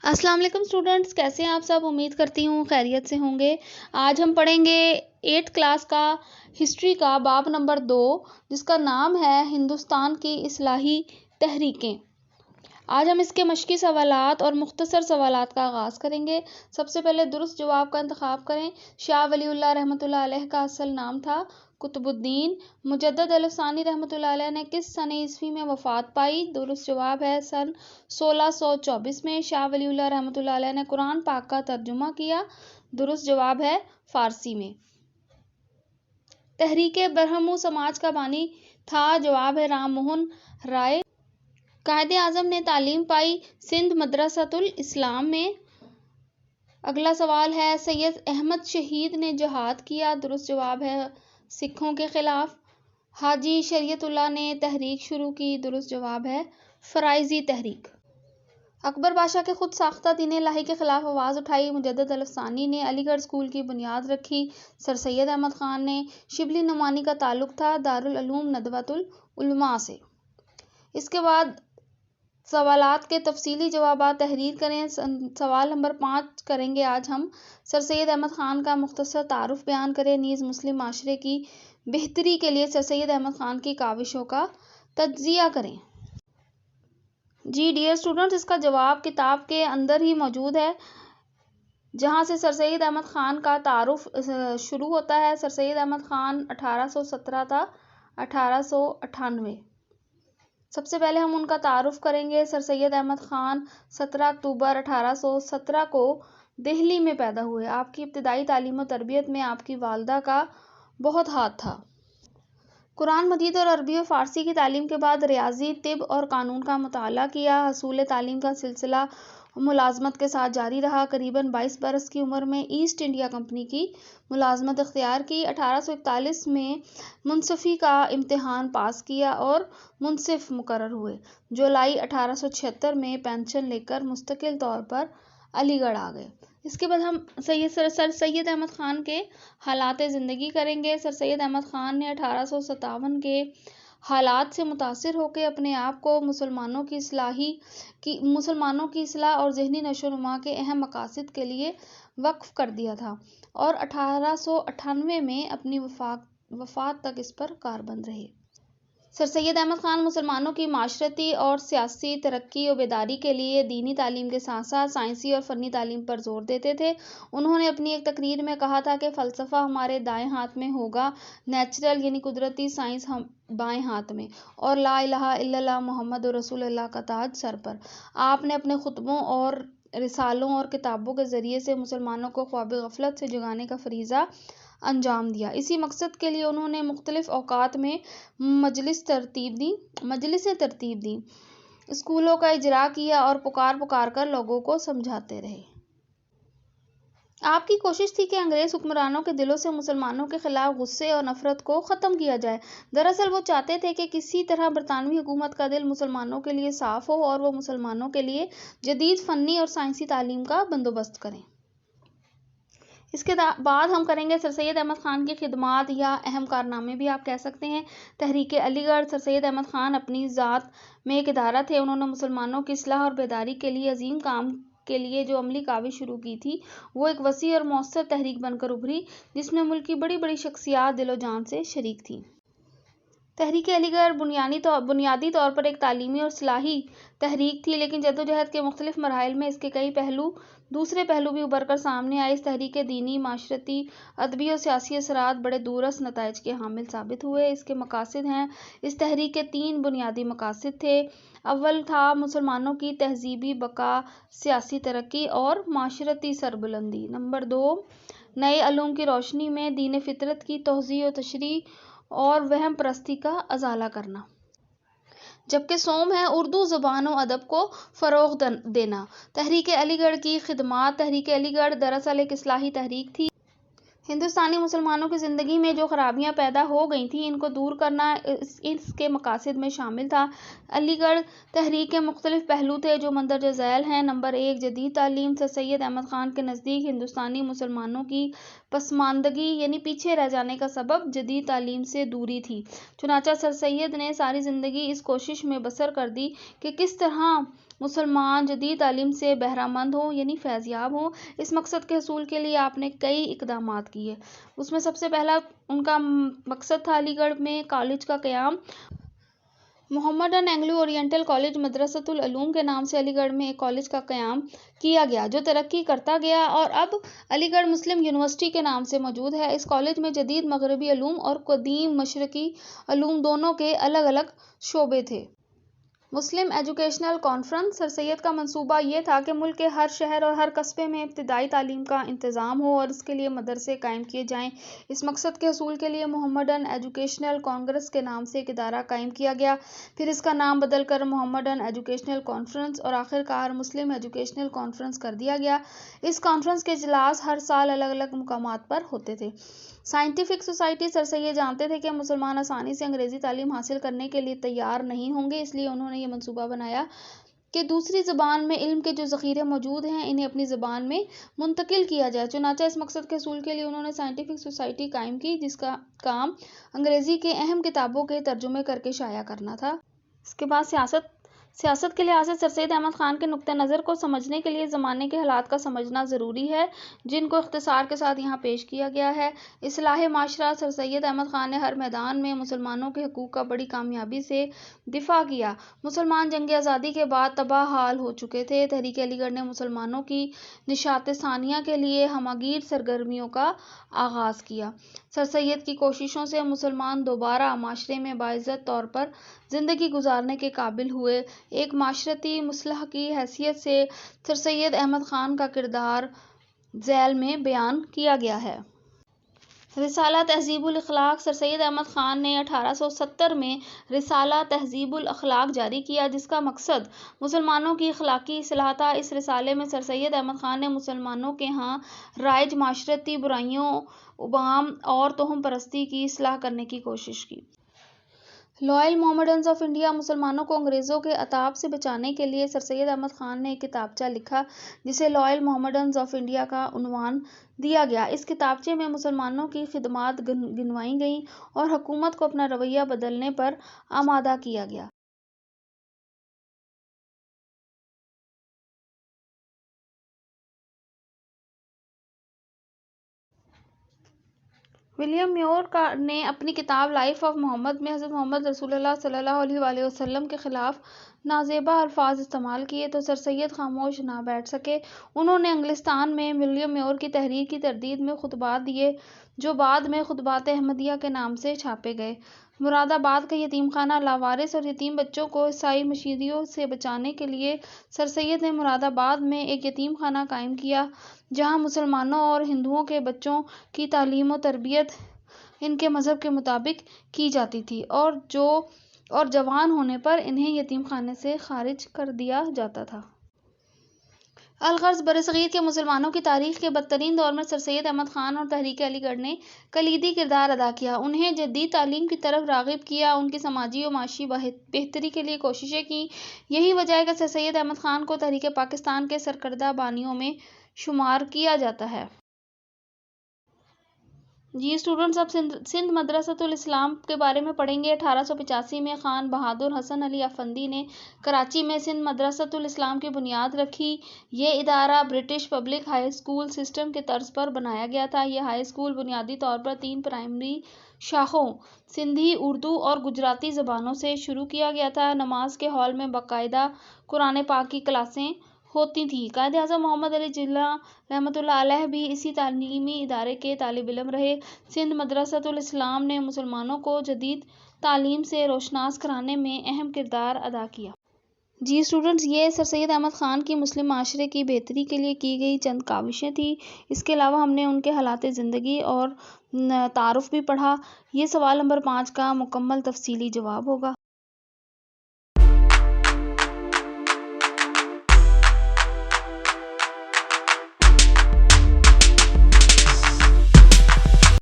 السلام علیکم اسٹوڈنٹس، کیسے ہیں آپ سب؟ امید کرتی ہوں خیریت سے ہوں گے۔ آج ہم پڑھیں گے 8 کلاس کا ہسٹری کا باب نمبر 2، جس کا نام ہے ہندوستان کی اصلاحی تحریکیں۔ آج ہم اس کے مشقی سوالات اور مختصر سوالات کا آغاز کریں گے۔ سب سے پہلے درست جواب کا انتخاب کریں۔ شاہ ولی اللہ رحمۃ اللہ علیہ کا اصل نام تھا قطب الدین۔ مجدد الف ثانی رحمۃ اللہ علیہ نے کس سنہ عیسوی میں وفات پائی؟ درست جواب ہے سن 1624 میں۔ شاہ ولی اللہ رحمۃ اللہ علیہ نے قرآن پاک کا ترجمہ کیا؟ درست جواب ہے فارسی میں۔ تحریک برہمو سماج کا بانی تھا؟ جواب ہے رام موہن رائے۔ قائد اعظم نے تعلیم پائی سندھ مدرسۃ الاسلام میں۔ اگلا سوال ہے سید احمد شہید نے جہاد کیا؟ درست جواب ہے سکھوں کے خلاف۔ حاجی شریعت اللہ نے تحریک شروع کی؟ درست جواب ہے فرائضی تحریک۔ اکبر بادشاہ کے خود ساختہ دین الہی کے خلاف آواز اٹھائی؟ مجدد الف ثانی نے۔ علی گڑھ اسکول کی بنیاد رکھی؟ سر سید احمد خان نے۔ شبلی نعمانی کا تعلق تھا دارالعلوم ندوۃ العلماء سے۔ اس کے بعد سوالات کے تفصیلی جوابات تحریر کریں۔ سوال نمبر 5 کریں گے آج ہم۔ سر سید احمد خان کا مختصر تعارف بیان کریں، نیز مسلم معاشرے کی بہتری کے لیے سر سید احمد خان کی کاوشوں کا تجزیہ کریں۔ جی ڈیئر اسٹوڈنٹس، اس کا جواب کتاب کے اندر ہی موجود ہے، جہاں سے سر سید احمد خان کا تعارف شروع ہوتا ہے۔ سر سید احمد خان 1817 تا 1898۔ سب سے پہلے ہم ان کا تعارف کریں گے۔ سر سید احمد خان 17 اکتوبر 1817 کو دہلی میں پیدا ہوئے۔ آپ کی ابتدائی تعلیم و تربیت میں آپ کی والدہ کا بہت ہاتھ تھا۔ قرآن مجید اور عربی و فارسی کی تعلیم کے بعد ریاضی، طب اور قانون کا مطالعہ کیا۔ حصول تعلیم کا سلسلہ ملازمت کے ساتھ جاری رہا۔ قریباً 22 برس کی عمر میں ایسٹ انڈیا کمپنی کی ملازمت اختیار کی۔ 1841 میں منصفی کا امتحان پاس کیا اور منصف مقرر ہوئے۔ جولائی 1876 میں پنشن لے کر مستقل طور پر علی گڑھ آ گئے۔ اس کے بعد ہم سر سید احمد خان کے حالات زندگی کریں گے۔ سر سید احمد خان نے 1857 کے حالات سے متاثر ہو کے اپنے آپ کو مسلمانوں کی اصلاح اور ذہنی نشو و نما کے اہم مقاصد کے لیے وقف کر دیا تھا، اور 1898 میں اپنی وفات تک اس پر کاربند رہے۔ سر سید احمد خان مسلمانوں کی معاشرتی اور سیاسی ترقی و بیداری کے لیے دینی تعلیم کے ساتھ ساتھ سائنسی اور فنی تعلیم پر زور دیتے تھے۔ انہوں نے اپنی ایک تقریر میں کہا تھا کہ فلسفہ ہمارے دائیں ہاتھ میں ہوگا، نیچرل یعنی قدرتی سائنس بائیں ہاتھ میں، اور لا الہ الا اللہ محمد رسول اللہ کا تاج سر پر۔ آپ نے اپنے خطبوں اور رسالوں اور کتابوں کے ذریعے سے مسلمانوں کو خواب غفلت سے جگانے کا فریضہ انجام دیا۔ اسی مقصد کے لیے انہوں نے مختلف اوقات میں مجالس ترتیب دیں، اصولوں کا اجرا کیا اور پکار کر لوگوں کو سمجھاتے رہے۔ آپ کی کوشش تھی کہ انگریز حکمرانوں کے دلوں سے مسلمانوں کے خلاف غصے اور نفرت کو ختم کیا جائے۔ دراصل وہ چاہتے تھے کہ کسی طرح برطانوی حکومت کا دل مسلمانوں کے لیے صاف ہو اور وہ مسلمانوں کے لیے جدید فنی اور سائنسی تعلیم کا بندوبست کریں۔ اس کے بعد ہم کریں گے سر سید احمد خان کی خدمات یا اہم کارنامے بھی آپ کہہ سکتے ہیں۔ تحریک علی گڑھ۔ سر سید احمد خان اپنی ذات میں ایک ادارہ تھے۔ انہوں نے مسلمانوں کی اصلاح اور بیداری کے لیے عظیم کام کے لیے جو عملی کاوش شروع کی تھی، وہ ایک وسیع اور مؤثر تحریک بن کر ابھری، جس میں ملک کی بڑی بڑی شخصیات دل و جان سے شریک تھیں۔ تحریک علی گڑھ بنیادی طور پر ایک تعلیمی اور اصلاحی تحریک تھی، لیکن جدوجہد کے مختلف مراحل میں اس کے کئی دوسرے پہلو بھی ابھر کر سامنے آئے۔ اس تحریک کے دینی، معاشرتی، ادبی اور سیاسی اثرات بڑے دوررس نتائج کے حامل ثابت ہوئے۔ اس کے مقاصد ہیں۔ اس تحریک کے 3 بنیادی مقاصد تھے۔ اول تھا مسلمانوں کی تہذیبی بقا، سیاسی ترقی اور معاشرتی سربلندی۔ نمبر 2، نئے علوم کی روشنی میں دین فطرت کی توضیح و تشریح اور وہم پرستی کا ازالہ کرنا۔ جبکہ سوم ہے اردو زبان و ادب کو فروغ دینا۔ تحریک علی گڑھ کی خدمات۔ تحریک علی گڑھ دراصل ایک اصلاحی تحریک تھی۔ ہندوستانی مسلمانوں کی زندگی میں جو خرابیاں پیدا ہو گئی تھیں، ان کو دور کرنا اس کے مقاصد میں شامل تھا۔ علی گڑھ تحریک کے مختلف پہلو تھے جو مندرجہ ذیل ہیں۔ نمبر 1، جدید تعلیم۔ سر سید احمد خان کے نزدیک ہندوستانی مسلمانوں کی پسماندگی یعنی پیچھے رہ جانے کا سبب جدید تعلیم سے دوری تھی۔ چنانچہ سر سید نے ساری زندگی اس کوشش میں بسر کر دی کہ کس طرح مسلمان جدید تعلیم سے بہرہ مند ہوں یعنی فیض یاب ہوں۔ اس مقصد کے حصول کے لیے آپ نے کئی اقدامات کیے۔ اس میں سب سے پہلا ان کا مقصد تھا علی گڑھ میں کالج کا قیام۔ محمدن اینگلو اورینٹل کالج مدرسۃ العلوم کے نام سے علی گڑھ میں ایک کالج کا قیام کیا گیا جو ترقی کرتا گیا اور اب علی گڑھ مسلم یونیورسٹی کے نام سے موجود ہے۔ اس کالج میں جدید مغربی علوم اور قدیم مشرقی علوم دونوں کے الگ الگ شعبے تھے۔ مسلم ایجوکیشنل کانفرنس سر سید کا منصوبہ یہ تھا کہ ملک کے ہر شہر اور ہر قصبے میں ابتدائی تعلیم کا انتظام ہو اور اس کے لیے مدرسے قائم کیے جائیں۔ اس مقصد کے حصول کے لیے محمدن ایجوکیشنل کانگریس کے نام سے ایک ادارہ قائم کیا گیا، پھر اس کا نام بدل کر محمدن ایجوکیشنل کانفرنس اور آخرکار مسلم ایجوکیشنل کانفرنس کر دیا گیا۔ اس کانفرنس کے اجلاس ہر سال الگ الگ مقامات پر ہوتے تھے۔ سائنٹیفک سوسائٹی سر سید جانتے تھے کہ مسلمان آسانی سے انگریزی تعلیم حاصل کرنے کے لیے تیار نہیں ہوں گے، اس لیے انہوں نے یہ منصوبہ بنایا کہ دوسری زبان میں علم کے جو ذخیرے موجود ہیں انہیں اپنی زبان میں منتقل کیا جائے۔ چنانچہ اس مقصد کے حصول کے لیے انہوں نے سائنٹیفک سوسائٹی قائم کی جس کا کام انگریزی کے اہم کتابوں کے ترجمے کر کے شائع کرنا تھا۔ اس کے بعد سیاست کے لحاظ سے سر سید احمد خان کے نقطہ نظر کو سمجھنے کے لیے زمانے کے حالات کا سمجھنا ضروری ہے جن کو اختصار کے ساتھ یہاں پیش کیا گیا ہے۔ اصلاح معاشرہ سر سید احمد خان نے ہر میدان میں مسلمانوں کے حقوق کا بڑی کامیابی سے دفاع کیا۔ مسلمان جنگ آزادی کے بعد تباہ حال ہو چکے تھے۔ تحریک علی گڑھ نے مسلمانوں کی نشاط ثانیہ کے لیے ہمہ گیر سرگرمیوں کا آغاز کیا۔ سر سید کی کوششوں سے مسلمان دوبارہ معاشرے میں باعزت طور پر زندگی گزارنے کے قابل ہوئے۔ ایک معاشرتی مصلح کی حیثیت سے سر سید احمد خان کا کردار ذیل میں بیان کیا گیا ہے۔ رسالہ تہذیب الاخلاق سر سید احمد خان نے 1870 میں رسالہ تہذیب الاخلاق جاری کیا جس کا مقصد مسلمانوں کی اخلاقی اصلاح تھا۔ اس رسالے میں سر سید احمد خان نے مسلمانوں کے ہاں رائج معاشرتی برائیوں، ابہام اور توہم پرستی کی اصلاح کرنے کی کوشش کی۔ لوئل محمڈنز آف انڈیا مسلمانوں کو انگریزوں کے عتاب سے بچانے کے لیے سر سید احمد خان نے ایک کتابچہ لکھا جسے لوئل محمڈنز آف انڈیا کا عنوان دیا گیا۔ اس کتابچے میں مسلمانوں کی خدمات گنوائی گئیں اور حکومت کو اپنا رویہ بدلنے پر آمادہ کیا گیا۔ ولیم میور نے اپنی کتاب لائف آف محمد میں حضرت محمد رسول اللہ صلی اللہ علیہ وآلہ وسلم کے خلاف نازیبا الفاظ استعمال کیے تو سر سید خاموش نہ بیٹھ سکے۔ انہوں نے انگلستان میں ولیم میور کی تحریر کی تردید میں خطبات دیے جو بعد میں خطبات احمدیہ کے نام سے چھاپے گئے۔ مراد آباد کا یتیم خانہ لاوارث اور یتیم بچوں کو عیسائی مشیریوں سے بچانے کے لیے سر سید نے مراد آباد میں ایک یتیم خانہ قائم کیا جہاں مسلمانوں اور ہندوؤں کے بچوں کی تعلیم و تربیت ان کے مذہب کے مطابق کی جاتی تھی اور جوان ہونے پر انہیں یتیم خانے سے خارج کر دیا جاتا تھا۔ الغرض برصغیر کے مسلمانوں کی تاریخ کے بدترین دور میں سر سید احمد خان اور تحریک علی گڑھ نے کلیدی کردار ادا کیا، انہیں جدید تعلیم کی طرف راغب کیا، ان کی سماجی و معاشی بہتری کے لیے کوششیں کیں۔ یہی وجہ ہے کہ سر سید احمد خان کو تحریک پاکستان کے سرکردہ بانیوں میں شمار کیا جاتا ہے۔ اسٹوڈنٹس اب سندھ مدرسۃ الاسلام کے بارے میں پڑھیں گے۔ 1885 میں خان بہادر حسن علی افندی نے کراچی میں سندھ مدرسۃ الاسلام کی بنیاد رکھی۔ یہ ادارہ British public high school system کے طرز پر بنایا گیا تھا۔ یہ ہائی اسکول بنیادی طور پر 3 پرائمری شاخوں سندھی، اردو اور گجراتی زبانوں سے شروع کیا گیا تھا۔ نماز کے ہال میں باقاعدہ قرآن پاک کی کلاسیں ہوتی تھیں۔ قائد اعظم محمد علی جناح رحمۃ اللہ علیہ بھی اسی تعلیمی ادارے کے طالب علم رہے۔ سندھ مدرسۃ الاسلام نے مسلمانوں کو جدید تعلیم سے روشناس کرانے میں اہم کردار ادا کیا۔ اسٹوڈنٹس یہ سر سید احمد خان کی مسلم معاشرے کی بہتری کے لیے کی گئی چند کاوشیں تھیں۔ اس کے علاوہ ہم نے ان کے حالات زندگی اور تعارف بھی پڑھا۔ یہ سوال نمبر 5 کا مکمل تفصیلی جواب ہوگا۔